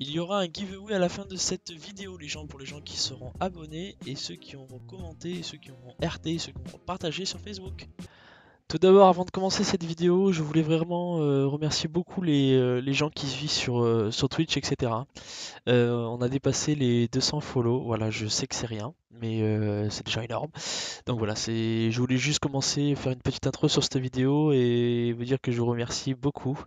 Il y aura un giveaway à la fin de cette vidéo, pour les gens qui seront abonnés et ceux qui auront commenté, et ceux qui auront RT, et ceux qui auront partagé sur Facebook. Tout d'abord, avant de commencer cette vidéo, je voulais vraiment remercier beaucoup les gens qui suivent sur Twitch, etc. On a dépassé les 200 follow, voilà, je sais que c'est rien, mais c'est déjà énorme. Donc voilà, je voulais juste commencer, faire une petite intro sur cette vidéo et vous dire que je vous remercie beaucoup.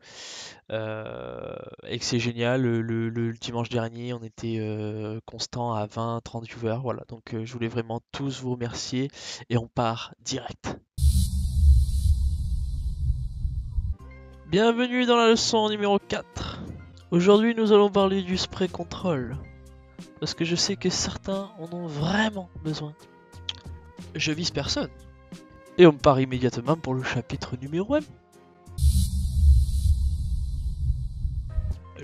Et que c'est génial, le dimanche dernier, on était constant à 20-30 viewers, voilà. Donc je voulais vraiment tous vous remercier et on part direct. Bienvenue dans la leçon numéro 4. Aujourd'hui, nous allons parler du spray control. Parce que je sais que certains en ont vraiment besoin. Je vise personne. Et on part immédiatement pour le chapitre numéro 1.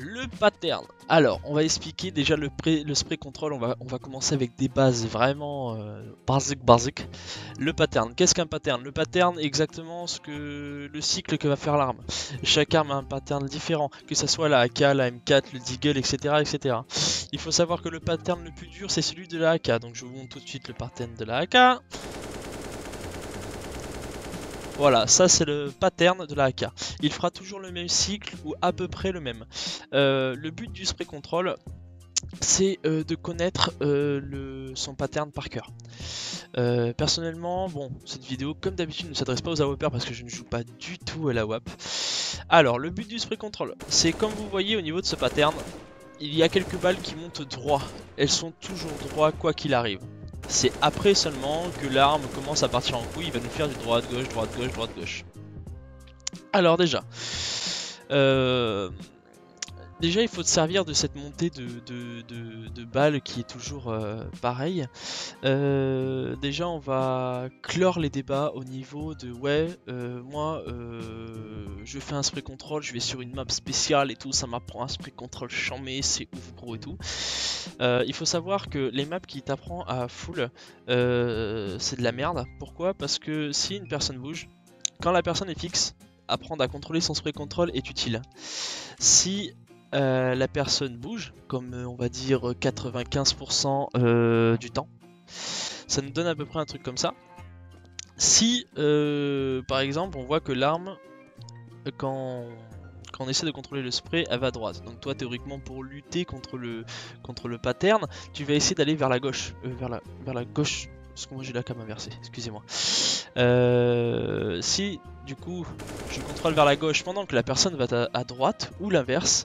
Le pattern. Alors, on va expliquer déjà le spray control. On va commencer avec des bases vraiment basiques. Le pattern. Qu'est-ce qu'un pattern? Le pattern, exactement le cycle que va faire l'arme. Chaque arme a un pattern différent, que ce soit la AK, la M4, le Deagle, etc., etc. Il faut savoir que le pattern le plus dur, c'est celui de la AK. Donc, je vous montre tout de suite le pattern de la AK. Voilà, ça c'est le pattern de la AK. Il fera toujours le même cycle ou à peu près le même. Le but du spray control, c'est de connaître son pattern par cœur. Personnellement, bon, cette vidéo, comme d'habitude, ne s'adresse pas aux AWPers parce que je ne joue pas du tout à la WAP. Alors, le but du spray control, c'est comme vous voyez au niveau de ce pattern, il y a quelques balles qui montent droit. Elles sont toujours droit quoi qu'il arrive. C'est après seulement que l'arme commence à partir en couille, il va nous faire du droite-gauche, droite-gauche, droite-gauche. Alors déjà, il faut te servir de cette montée de balles qui est toujours pareille. Déjà, on va clore les débats au niveau de moi, je fais un spray control, je vais sur une map spéciale et tout, ça m'apprend un spray control chambé, c'est ouf gros et tout. Il faut savoir que les maps qui t'apprend à full, c'est de la merde. Pourquoi? Parce que si une personne bouge, quand la personne est fixe, apprendre à contrôler son spray control est utile. Si la personne bouge, comme on va dire 95% du temps, ça nous donne à peu près un truc comme ça. Si par exemple on voit que l'arme, quand on essaie de contrôler le spray, elle va à droite. Donc toi théoriquement pour lutter contre le pattern, tu vas essayer d'aller vers la gauche. Vers la gauche. Parce que moi j'ai la cam inversée, excusez-moi. Si du coup je contrôle vers la gauche pendant que la personne va à droite ou l'inverse,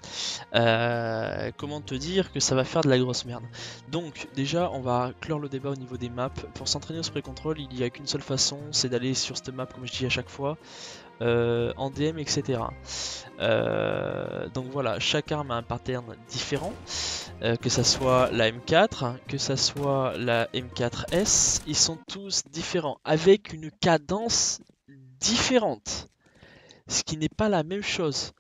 comment te dire que ça va faire de la grosse merde. Donc déjà on va clore le débat au niveau des maps. Pour s'entraîner au spray control, il n'y a qu'une seule façon, c'est d'aller sur cette map comme je dis à chaque fois, en DM, etc. Donc voilà, chaque arme a un pattern différent, que ça soit la M4, que ça soit la M4S, ils sont tous différents, avec une cadence différente, ce qui n'est pas la même chose.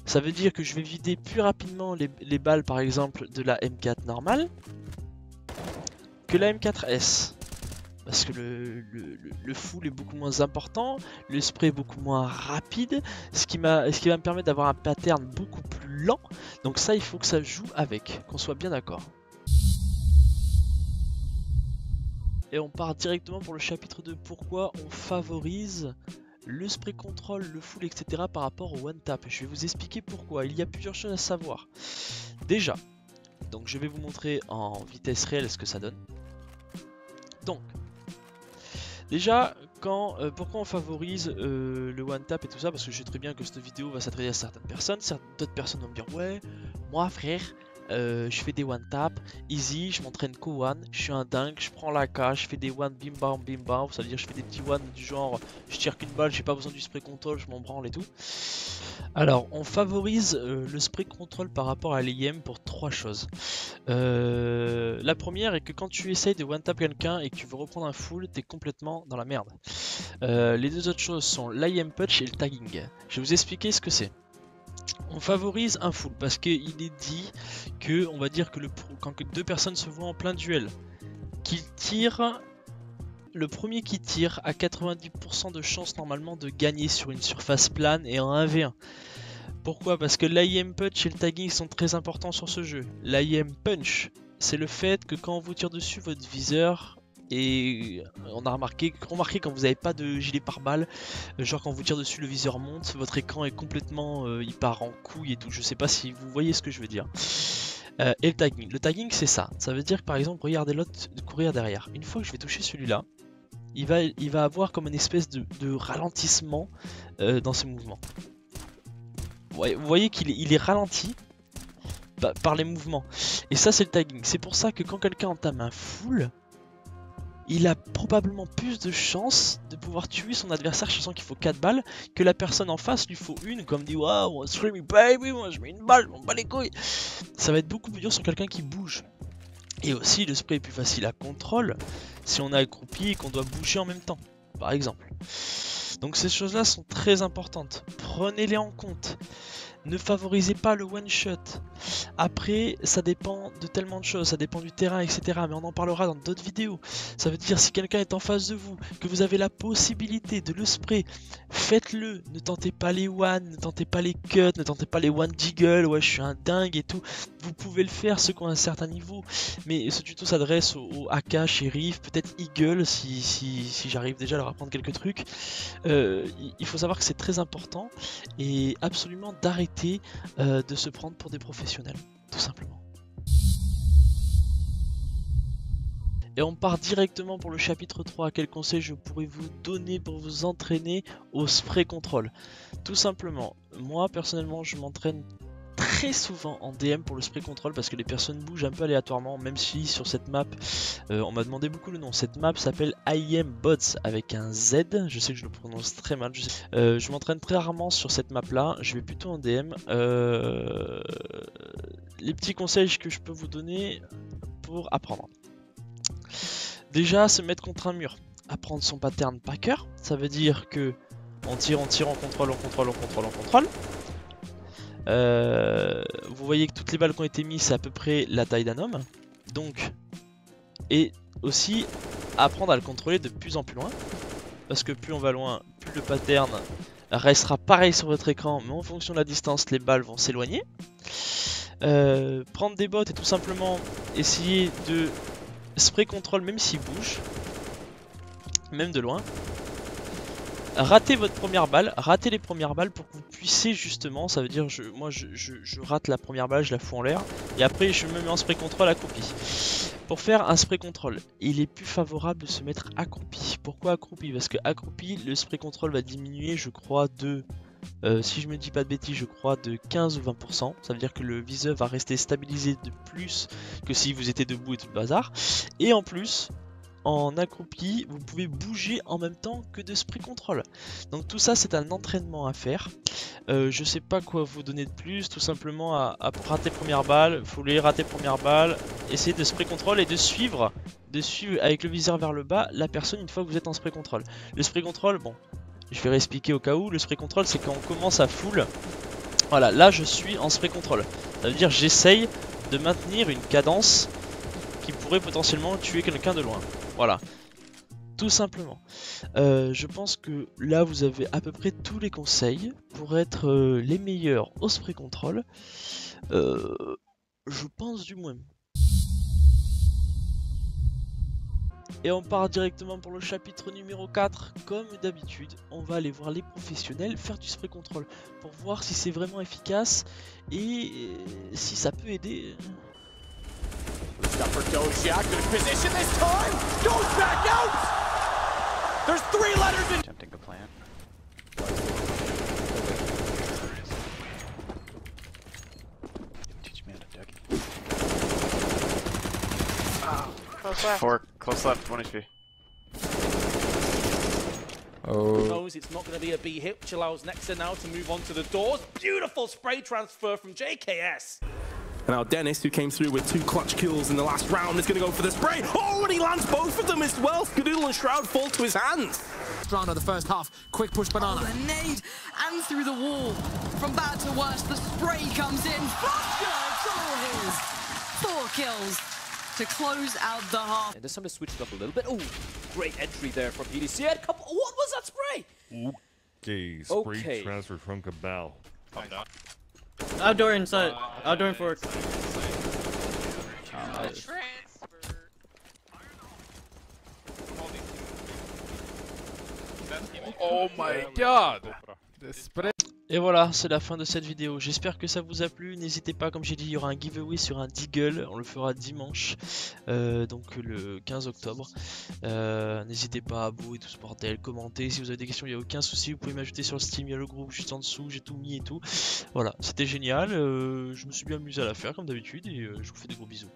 Ça veut dire que je vais vider plus rapidement les balles par exemple de la M4 normale que la M4S. Parce que le full est beaucoup moins important, le spray est beaucoup moins rapide, ce qui va me permettre d'avoir un pattern beaucoup plus lent. Donc ça, il faut que ça joue avec, qu'on soit bien d'accord. Et on part directement pour le chapitre 2, pourquoi on favorise le spray control, le full, etc. par rapport au one tap. Je vais vous expliquer pourquoi, il y a plusieurs choses à savoir. Déjà, donc je vais vous montrer en vitesse réelle ce que ça donne. Donc, déjà, pourquoi on favorise le one tap et tout ça? Parce que je sais très bien que cette vidéo va s'adresser à certaines personnes. D'autres personnes vont me dire ouais, moi frère, je fais des one tap, easy, je m'entraîne qu'au one, je suis un dingue, je prends la AK, je fais des one bim bam, ça veut dire je fais des petits one du genre je tire qu'une balle, j'ai pas besoin du spray control, je m'en branle et tout. Alors, on favorise le spray control par rapport à l'AIM pour trois choses. La première est que quand tu essayes de one-tap quelqu'un et que tu veux reprendre un full, t'es complètement dans la merde. Les deux autres choses sont l'AIM punch et le tagging. Je vais vous expliquer ce que c'est. On favorise un full parce qu'il est dit que, on va dire que quand deux personnes se voient en plein duel, qu'ils tirent. Le premier qui tire a 90% de chance normalement de gagner sur une surface plane et en 1v1. Pourquoi? Parce que l'AIM Punch et le tagging sont très importants sur ce jeu. L'AIM Punch, c'est le fait que quand on vous tire dessus, votre viseur, et on a remarqué quand vous n'avez pas de gilet pare-balles, genre quand on vous tire dessus, le viseur monte, votre écran est complètement, il part en couille et tout. Je sais pas si vous voyez ce que je veux dire. Et le tagging c'est ça. Ça veut dire que par exemple, regardez l'autre courir derrière. Une fois que je vais toucher celui-là, il va avoir comme une espèce de ralentissement dans ses mouvements. Ouais, vous voyez qu'il est ralenti par les mouvements. Et ça c'est le tagging. C'est pour ça que quand quelqu'un entame un full, il a probablement plus de chances de pouvoir tuer son adversaire sachant qu'il faut 4 balles que la personne en face lui faut une, comme dit waouh, screaming baby, moi je mets une balle, je m'en bats les couilles. Ça va être beaucoup plus dur sur quelqu'un qui bouge. Et aussi le spray est plus facile à contrôle si on est accroupi et qu'on doit bouger en même temps, par exemple. Donc ces choses là sont très importantes, prenez-les en compte. Ne favorisez pas le one shot. Après, ça dépend de tellement de choses, ça dépend du terrain, etc. Mais on en parlera dans d'autres vidéos. Ça veut dire si quelqu'un est en face de vous, que vous avez la possibilité de le spray, faites-le. Ne tentez pas les one, ne tentez pas les cuts, ne tentez pas les one jiggle, ouais je suis un dingue et tout. Vous pouvez le faire, ceux qui ont un certain niveau. Mais ce tuto s'adresse aux AK, shérif, peut-être eagle si j'arrive déjà à leur apprendre quelques trucs. Il faut savoir que c'est très important et absolument d'arrêter de se prendre pour des professionnels, tout simplement. Et on part directement pour le chapitre 3. Quel conseil je pourrais vous donner pour vous entraîner au spray control? Tout simplement, moi personnellement je m'entraîne très souvent en DM pour le spray control parce que les personnes bougent un peu aléatoirement, même si sur cette map on m'a demandé beaucoup le nom. Cette map s'appelle IM Bots avec un Z, je sais que je le prononce très mal, je m'entraîne très rarement sur cette map là, je vais plutôt en DM. Les petits conseils que je peux vous donner pour apprendre: déjà se mettre contre un mur, apprendre son pattern packer, ça veut dire que on tire, en contrôle, en contrôle. Vous voyez que toutes les balles qui ont été mises c'est à peu près la taille d'un homme, donc, et aussi apprendre à le contrôler de plus en plus loin, parce que plus on va loin, plus le pattern restera pareil sur votre écran, mais en fonction de la distance les balles vont s'éloigner. Prendre des bottes et tout simplement essayer de spray control même s'il bouge, même de loin. Ratez votre première balle, ratez les premières balles pour que vous puissiez justement, ça veut dire moi je rate la première balle, je la fous en l'air et après je me mets en spray control accroupi. Pour faire un spray control, il est plus favorable de se mettre accroupi. Pourquoi accroupi? Parce que accroupi, le spray control va diminuer je crois de, si je me dis pas de bêtises, je crois de 15 ou 20%. Ça veut dire que le viseur va rester stabilisé de plus que si vous étiez debout et tout le bazar. Et en plus, en accroupi, vous pouvez bouger en même temps que de spray control. Donc tout ça c'est un entraînement à faire. Je sais pas quoi vous donner de plus, tout simplement à rater première balle, vous voulez rater première balle, essayer de spray control et de suivre avec le viseur vers le bas la personne une fois que vous êtes en spray control. Le spray control, bon, je vais réexpliquer au cas où, le spray control c'est quand on commence à full. Voilà, là je suis en spray control. Ça veut dire j'essaye de maintenir une cadence qui pourrait potentiellement tuer quelqu'un de loin. Voilà, tout simplement. Je pense que là vous avez à peu près tous les conseils pour être les meilleurs au spray control. Je pense du moins. Et on part directement pour le chapitre numéro 4. Comme d'habitude, on va aller voir les professionnels faire du spray control pour voir si c'est vraiment efficace et si ça peut aider. Up for Doziak, good position this time, goes back out! There's 3 letters in... Attempting to plant. Teach me how to duck it. Close left. 4, close left, 1 HP. Oh. Knows it's not going to be a B hit, which allows Nexa now to move on to the doors. Beautiful spray transfer from JKS. And now Dennis, who came through with 2 clutch kills in the last round, is going to go for the spray. Oh, and he lands both of them as well. Skadoodle and Shroud fall to his hands. Strano the first half, quick push banana. Oh, the nade and through the wall. From bad to worse, the spray comes in. Foster, it's all his. 4 kills to close out the half. And there's time to switch it up a little bit. Oh, great entry there from PDC. What was that spray? Okay, spray transfer from Cabal. Outdoor inside. Outdoor and forward. Oh my god! The spray. Et voilà, c'est la fin de cette vidéo. J'espère que ça vous a plu. N'hésitez pas, comme j'ai dit, il y aura un giveaway sur un Deagle. On le fera dimanche, donc le 15 octobre. N'hésitez pas à abonner tout ce bordel, commenter. Si vous avez des questions, il n'y a aucun souci. Vous pouvez m'ajouter sur le Steam, il y a le groupe juste en dessous. J'ai tout mis et tout. Voilà, c'était génial. Je me suis bien amusé à la faire comme d'habitude et je vous fais des gros bisous.